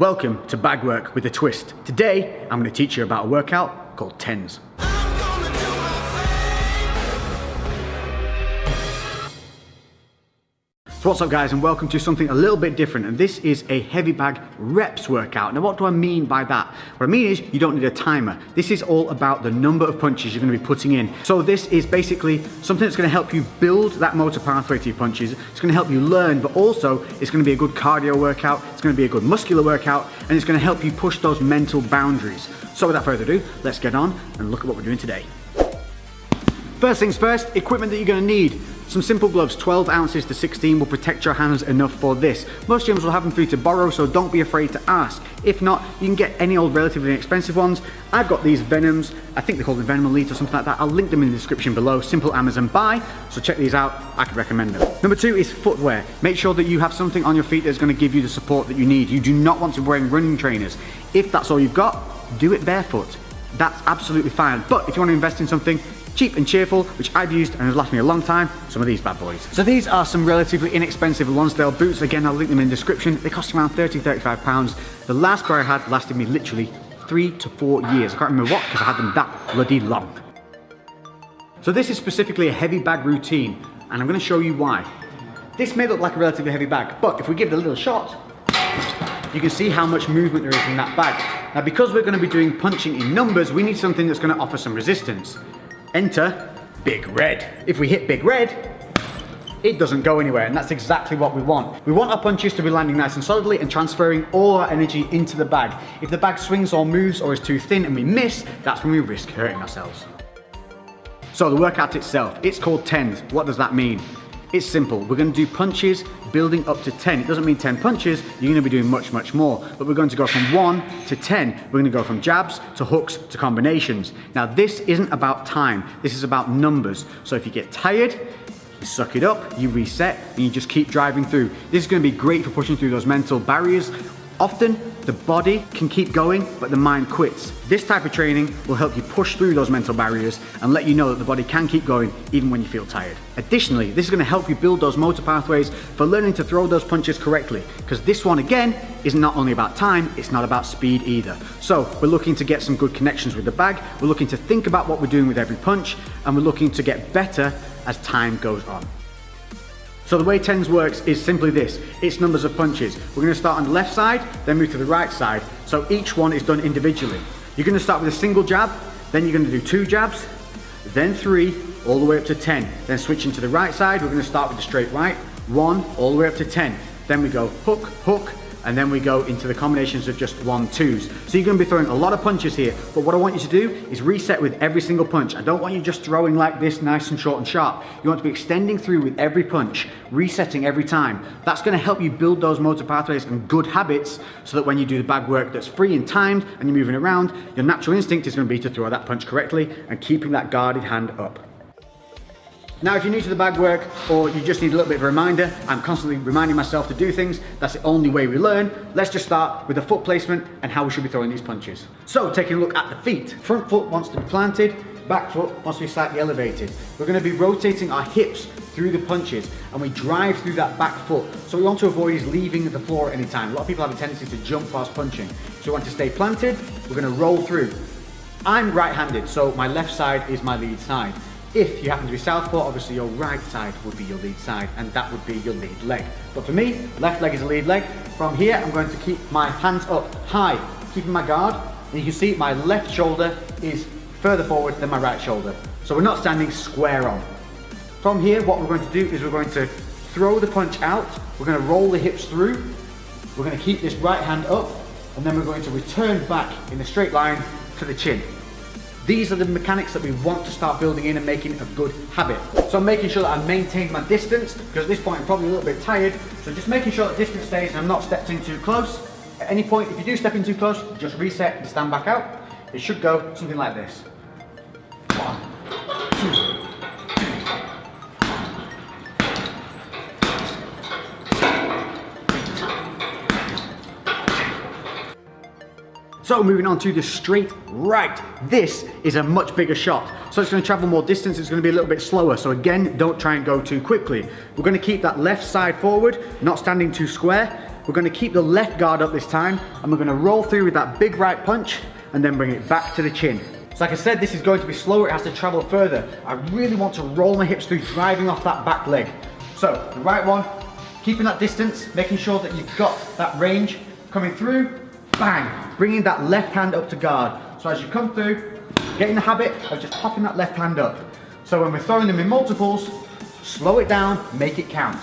Welcome to Bag Work with a Twist. Today, I'm going to teach you about a workout called TENS. So what's up guys, and welcome to something a little bit different, and this is a heavy bag reps workout. Now what do I mean by that? What I mean is you don't need a timer. This is all about the number of punches you're going to be putting in. So this is basically something that's going to help you build that motor pathway to your punches. It's going to help you learn, but also it's going to be a good cardio workout, it's going to be a good muscular workout, and it's going to help you push those mental boundaries. So without further ado, let's get on and look at what we're doing today. First things first, equipment that you're going to need. Some simple gloves, 12 ounces to 16 will protect your hands enough for this. Most gyms will have them for you to borrow, so don't be afraid to ask. If not, you can get any old relatively inexpensive ones. I've got these Venoms, I think they're called the Venom Elite or something like that. I'll link them in the description below, simple Amazon buy, so check these out, I could recommend them. Number two is footwear. Make sure that you have something on your feet that's going to give you the support that you need. You do not want to be wearing running trainers. If that's all you've got, do it barefoot. That's absolutely fine, but if you want to invest in something cheap and cheerful, which I've used and has lasted me a long time, some of these bad boys. So these are some relatively inexpensive Lonsdale boots. Again, I'll link them in the description. They cost around £30–35. The last pair I had lasted me literally 3 to 4 years. I can't remember what, because I had them that bloody long. So this is specifically a heavy bag routine, and I'm going to show you why. This may look like a relatively heavy bag, but if we give it a little shot, you can see how much movement there is in that bag. Now, because we're going to be doing punching in numbers, we need something that's going to offer some resistance. Enter Big Red. If we hit Big Red, it doesn't go anywhere, and that's exactly what we want. We want our punches to be landing nice and solidly and transferring all our energy into the bag. If the bag swings or moves or is too thin and we miss, that's when we risk hurting ourselves. So the workout itself, it's called TENS. What does that mean? It's simple. We're going to do punches building up to 10. It doesn't mean 10 punches, you're going to be doing much, much more. But we're going to go from 1 to 10. We're going to go from jabs to hooks to combinations. Now this isn't about time, this is about numbers. So if you get tired, you suck it up, you reset, and you just keep driving through. This is going to be great for pushing through those mental barriers. Often, the body can keep going, but the mind quits. This type of training will help you push through those mental barriers and let you know that the body can keep going even when you feel tired. Additionally, this is going to help you build those motor pathways for learning to throw those punches correctly, because this one, again, is not only about time, it's not about speed either. So we're looking to get some good connections with the bag, we're looking to think about what we're doing with every punch, and we're looking to get better as time goes on. So the way TENS works is simply this, it's numbers of punches. We're going to start on the left side, then move to the right side. So each one is done individually. You're going to start with a single jab, then you're going to do 2 jabs, then 3, all the way up to 10. Then switching to the right side, we're going to start with the straight right, 1, all the way up to 10. Then we go hook, hook, and then we go into the combinations of just 1, 2s. So you're going to be throwing a lot of punches here, but what I want you to do is reset with every single punch. I don't want you just throwing like this, nice and short and sharp. You want to be extending through with every punch, resetting every time. That's going to help you build those motor pathways and good habits, so that when you do the bag work that's free and timed and you're moving around, your natural instinct is going to be to throw that punch correctly and keeping that guarded hand up. Now, if you're new to the bag work, or you just need a little bit of a reminder, I'm constantly reminding myself to do things, that's the only way we learn. Let's just start with the foot placement and how we should be throwing these punches. So, taking a look at the feet. Front foot wants to be planted, back foot wants to be slightly elevated. We're going to be rotating our hips through the punches, and we drive through that back foot. So we want to avoid is leaving the floor at any time. A lot of people have a tendency to jump whilst punching. So we want to stay planted, we're going to roll through. I'm right-handed, so my left side is my lead side. If you happen to be southpaw, obviously your right side would be your lead side, and that would be your lead leg. But for me, left leg is the lead leg. From here, I'm going to keep my hands up high, keeping my guard. And you can see my left shoulder is further forward than my right shoulder. So we're not standing square on. From here, what we're going to do is we're going to throw the punch out. We're going to roll the hips through. We're going to keep this right hand up, and then we're going to return back in a straight line to the chin. These are the mechanics that we want to start building in and making a good habit. So I'm making sure that I maintain my distance, because at this point I'm probably a little bit tired. So just making sure that distance stays and I'm not stepping too close. At any point, if you do step in too close, just reset and stand back out. It should go something like this. 1, 2. So moving on to the straight right. This is a much bigger shot. So it's going to travel more distance, it's going to be a little bit slower. So again, don't try and go too quickly. We're going to keep that left side forward, not standing too square. we're going to keep the left guard up this time, and we're going to roll through with that big right punch, and then bring it back to the chin. So like I said, this is going to be slower, it has to travel further. I really want to roll my hips through, driving off that back leg. So, the right one, keeping that distance, making sure that you've got that range coming through, bang, bringing that left hand up to guard. So as you come through, get in the habit of just popping that left hand up. So when we're throwing them in multiples, slow it down, make it count.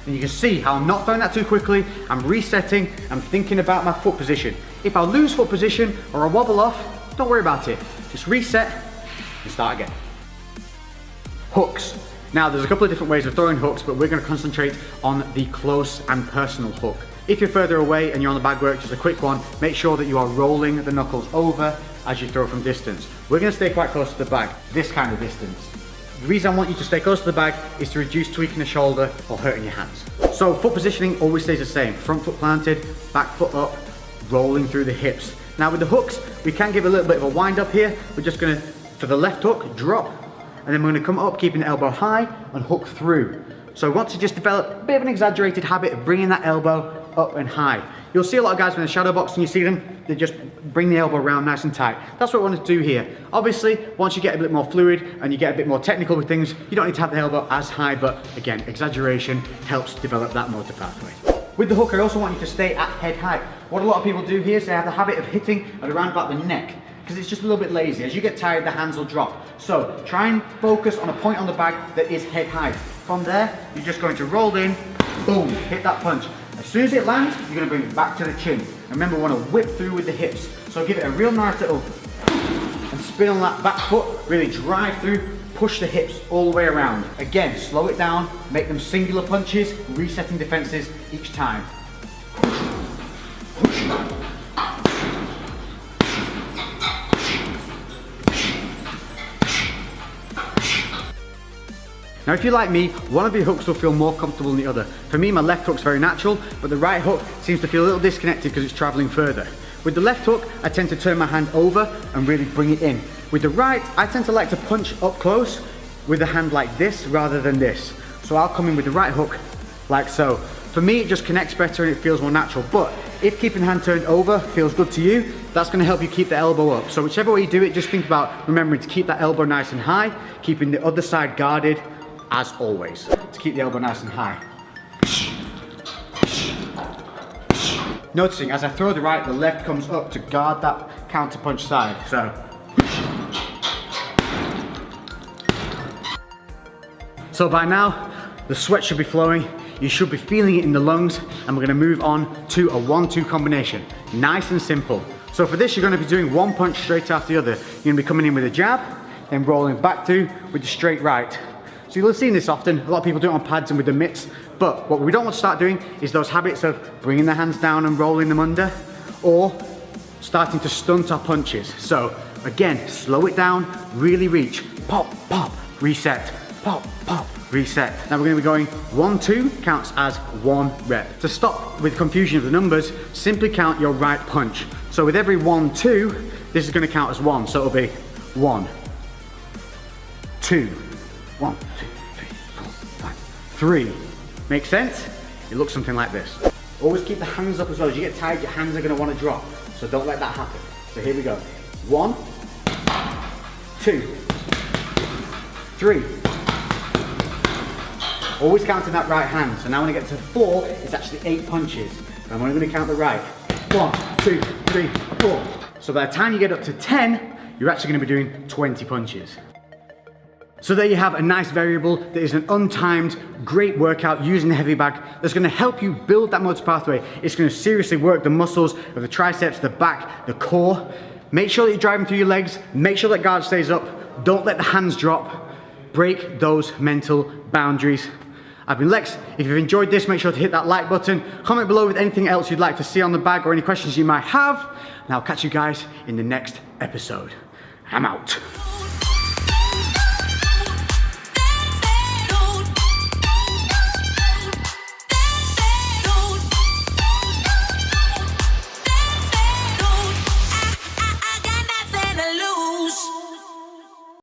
And you can see how I'm not throwing that too quickly, I'm resetting, I'm thinking about my foot position. If I lose foot position or I wobble off, don't worry about it. Just reset and start again. Hooks. Now there's a couple of different ways of throwing hooks, but we're going to concentrate on the close and personal hook. If you're further away and you're on the bag work, just a quick one, make sure that you are rolling the knuckles over as you throw from distance. We're going to stay quite close to the bag, this kind of distance. The reason I want you to stay close to the bag is to reduce tweaking the shoulder or hurting your hands. So foot positioning always stays the same. Front foot planted, back foot up, rolling through the hips. Now with the hooks, we can give a little bit of a wind up here. We're just gonna, for the left hook, drop, and then we're gonna come up, keeping the elbow high and hook through. So I want to just develop a bit of an exaggerated habit of bringing that elbow up and high. You'll see a lot of guys in the shadow box and you see them, they just bring the elbow around nice and tight. That's what we want to do here. Obviously, once you get a bit more fluid and you get a bit more technical with things, you don't need to have the elbow as high, but again, exaggeration helps develop that motor pathway. With the hook, I also want you to stay at head height. What a lot of people do here is they have the habit of hitting at around about the neck, because it's just a little bit lazy. As you get tired, the hands will drop. So try and focus on a point on the bag that is head height. From there, you're just going to roll in, boom, hit that punch. As soon as it lands, you're going to bring it back to the chin. And remember, we want to whip through with the hips. So give it a real nice little and spin on that back foot, really drive through, push the hips all the way around. Again, slow it down, make them singular punches, resetting defenses each time. Now if you're like me, one of your hooks will feel more comfortable than the other. For me, my left hook's very natural, but the right hook seems to feel a little disconnected because it's traveling further. With the left hook, I tend to turn my hand over and really bring it in. With the right, I tend to like to punch up close with the hand like this rather than this. So I'll come in with the right hook like so. For me, it just connects better and it feels more natural. But if keeping the hand turned over feels good to you, that's gonna help you keep the elbow up. So whichever way you do it, just think about remembering to keep that elbow nice and high, keeping the other side guarded, as always, to keep the elbow nice and high. Noticing as I throw the right, the left comes up to guard that counter punch side. So by now, the sweat should be flowing, you should be feeling it in the lungs, and we're gonna move on to a 1-2 combination. Nice and simple. So for this, you're gonna be doing one punch straight after the other. You're gonna be coming in with a jab, then rolling back through with the straight right. So you'll have seen this often, a lot of people do it on pads and with the mitts, but what we don't want to start doing is those habits of bringing the hands down and rolling them under, or starting to stunt our punches. So again, slow it down, really reach, pop, pop, reset, pop, pop, reset. Now we're going to be going 1-2 counts as 1 rep. To stop with confusion of the numbers, simply count your right punch. So with every 1-2, this is going to count as 1, so it'll be 1, 2, 1, 2, 3, 4, 5, 3. Make sense? It looks something like this. Always keep the hands up as well. As you get tired, your hands are going to want to drop. So don't let that happen. So here we go. 1, 2, 3. Always counting that right hand. So now when I get to 4, it's actually 8 punches. I'm only going to count the right. 1, 2, 3, 4. So by the time you get up to 10, you're actually going to be doing 20 punches. So there you have a nice variable that is an untimed, great workout using the heavy bag that's going to help you build that motor pathway. It's going to seriously work the muscles of the triceps, the back, the core. Make sure that you're driving through your legs. Make sure that guard stays up. Don't let the hands drop. Break those mental boundaries. I've been Lex. If you've enjoyed this, make sure to hit that like button. Comment below with anything else you'd like to see on the bag or any questions you might have. And I'll catch you guys in the next episode. I'm out.